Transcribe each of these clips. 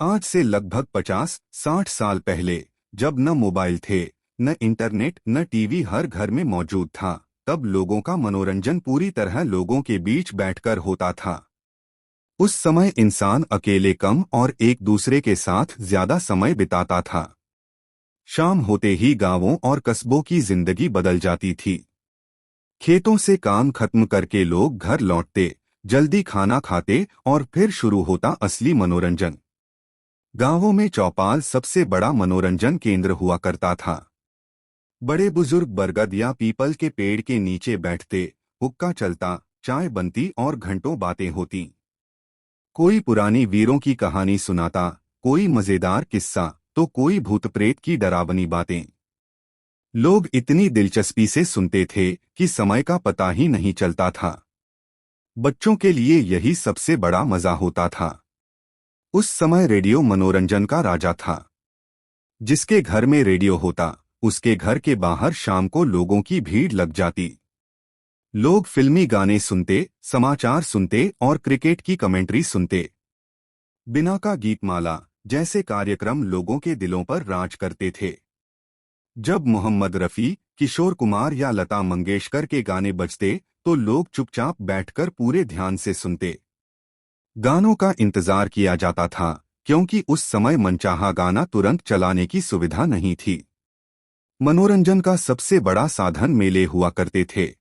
आज से लगभग 50-60 साल पहले, जब न मोबाइल थे, न इंटरनेट, न टीवी हर घर में मौजूद था, तब लोगों का मनोरंजन पूरी तरह लोगों के बीच बैठकर होता था। उस समय इंसान अकेले कम और एक दूसरे के साथ ज्यादा समय बिताता था। शाम होते ही गांवों और कस्बों की जिंदगी बदल जाती थी। खेतों से काम खत्म करके लोग घर लौटते, जल्दी खाना खाते और फिर शुरू होता असली मनोरंजन। गांवों में चौपाल सबसे बड़ा मनोरंजन केंद्र हुआ करता था। बड़े बुजुर्ग बरगद या पीपल के पेड़ के नीचे बैठते, हुक्का चलता, चाय बनती और घंटों बातें होती। कोई पुरानी वीरों की कहानी सुनाता, कोई मजेदार किस्सा, तो कोई भूत प्रेत की डरावनी बातें। लोग इतनी दिलचस्पी से सुनते थे कि समय का पता ही नहीं चलता था। बच्चों के लिए यही सबसे बड़ा मजा होता था। उस समय रेडियो मनोरंजन का राजा था। जिसके घर में रेडियो होता, उसके घर के बाहर शाम को लोगों की भीड़ लग जाती। लोग फिल्मी गाने सुनते, समाचार सुनते और क्रिकेट की कमेंट्री सुनते। बिना का गीतमाला जैसे कार्यक्रम लोगों के दिलों पर राज करते थे। जब मोहम्मद रफ़ी, किशोर कुमार या लता मंगेशकर के गाने बजते, तो लोग चुपचाप बैठकर पूरे ध्यान से सुनते। गानों का इंतजार किया जाता था, क्योंकि उस समय मनचाहा गाना तुरंत चलाने की सुविधा नहीं थी। मनोरंजन का सबसे बड़ा साधन मेले हुआ करते थे।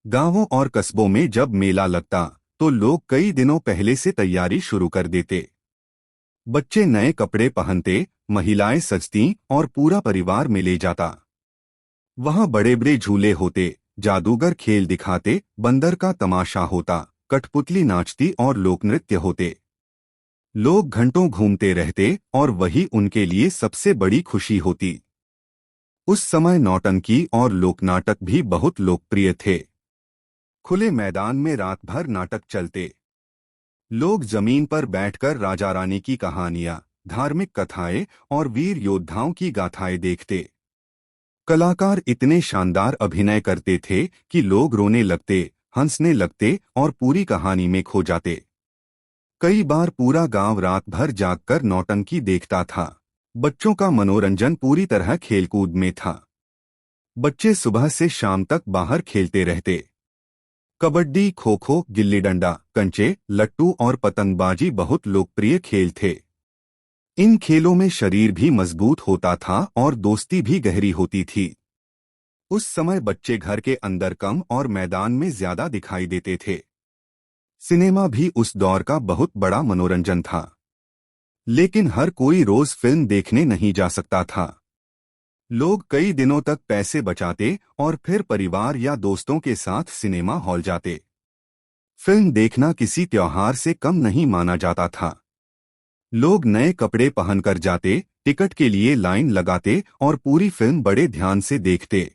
गांवों और कस्बों में जब मेला लगता, तो लोग कई दिनों पहले से तैयारी शुरू कर देते। बच्चे नए कपड़े पहनते, महिलाएं सजती और पूरा परिवार मेले जाता। वहां बड़े बड़े झूले होते, जादूगर खेल दिखाते, बंदर का तमाशा होता, कठपुतली नाचती और लोकनृत्य होते। लोग घंटों घूमते रहते और वही उनके लिए सबसे बड़ी खुशी होती। उस समय नौटंकी और लोकनाटक भी बहुत लोकप्रिय थे। खुले मैदान में रात भर नाटक चलते। लोग जमीन पर बैठकर राजा रानी की कहानियां, धार्मिक कथाएं और वीर योद्धाओं की गाथाएं देखते। कलाकार इतने शानदार अभिनय करते थे कि लोग रोने लगते, हंसने लगते और पूरी कहानी में खो जाते। कई बार पूरा गांव रात भर जागकर नौटंकी देखता था। बच्चों का मनोरंजन पूरी तरह खेलकूद में था। बच्चे सुबह से शाम तक बाहर खेलते रहते। कबड्डी, खो खो, गिल्ली डंडा, कंचे, लट्टू और पतंगबाजी बहुत लोकप्रिय खेल थे। इन खेलों में शरीर भी मजबूत होता था और दोस्ती भी गहरी होती थी। उस समय बच्चे घर के अंदर कम और मैदान में ज्यादा दिखाई देते थे। सिनेमा भी उस दौर का बहुत बड़ा मनोरंजन था। लेकिन हर कोई रोज फिल्म देखने नहीं जा सकता था। लोग कई दिनों तक पैसे बचाते और फिर परिवार या दोस्तों के साथ सिनेमा हॉल जाते। फिल्म देखना किसी त्योहार से कम नहीं माना जाता था। लोग नए कपड़े पहनकर जाते, टिकट के लिए लाइन लगाते और पूरी फिल्म बड़े ध्यान से देखते।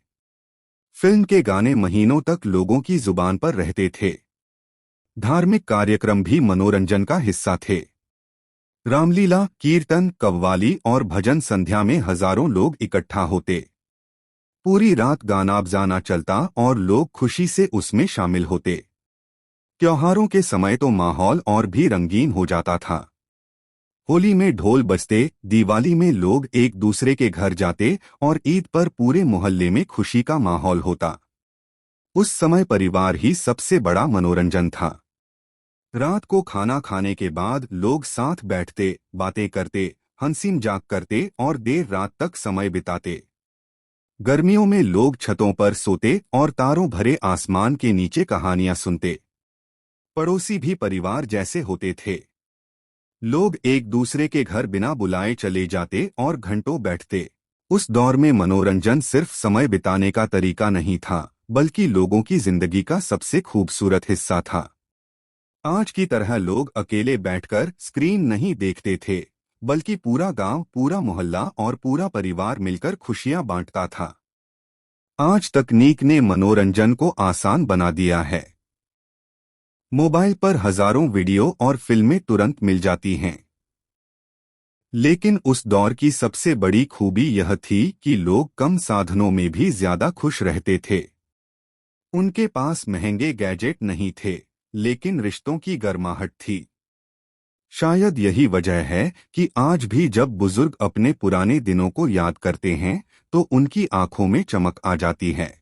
फिल्म के गाने महीनों तक लोगों की जुबान पर रहते थे। धार्मिक कार्यक्रम भी मनोरंजन का हिस्सा थे। रामलीला, कीर्तन, कव्वाली और भजन संध्या में हजारों लोग इकट्ठा होते। पूरी रात गाना बजाना चलता और लोग खुशी से उसमें शामिल होते। त्योहारों के समय तो माहौल और भी रंगीन हो जाता था। होली में ढोल बजते, दिवाली में लोग एक दूसरे के घर जाते और ईद पर पूरे मोहल्ले में खुशी का माहौल होता। उस समय परिवार ही सबसे बड़ा मनोरंजन था। रात को खाना खाने के बाद लोग साथ बैठते, बातें करते, हंसी मजाक करते और देर रात तक समय बिताते। गर्मियों में लोग छतों पर सोते और तारों भरे आसमान के नीचे कहानियां सुनते। पड़ोसी भी परिवार जैसे होते थे। लोग एक दूसरे के घर बिना बुलाए चले जाते और घंटों बैठते। उस दौर में मनोरंजन सिर्फ समय बिताने का तरीका नहीं था, बल्कि लोगों की जिंदगी का सबसे खूबसूरत हिस्सा था। आज की तरह लोग अकेले बैठकर स्क्रीन नहीं देखते थे, बल्कि पूरा गांव, पूरा मोहल्ला और पूरा परिवार मिलकर खुशियां बांटता था। आज तकनीक ने मनोरंजन को आसान बना दिया है। मोबाइल पर हजारों वीडियो और फिल्में तुरंत मिल जाती हैं। लेकिन उस दौर की सबसे बड़ी खूबी यह थी कि लोग कम साधनों में भी ज्यादा खुश रहते थे। उनके पास महंगे गैजेट नहीं थे, लेकिन रिश्तों की गर्माहट थी। शायद यही वजह है कि आज भी जब बुजुर्ग अपने पुराने दिनों को याद करते हैं तो उनकी आंखों में चमक आ जाती है।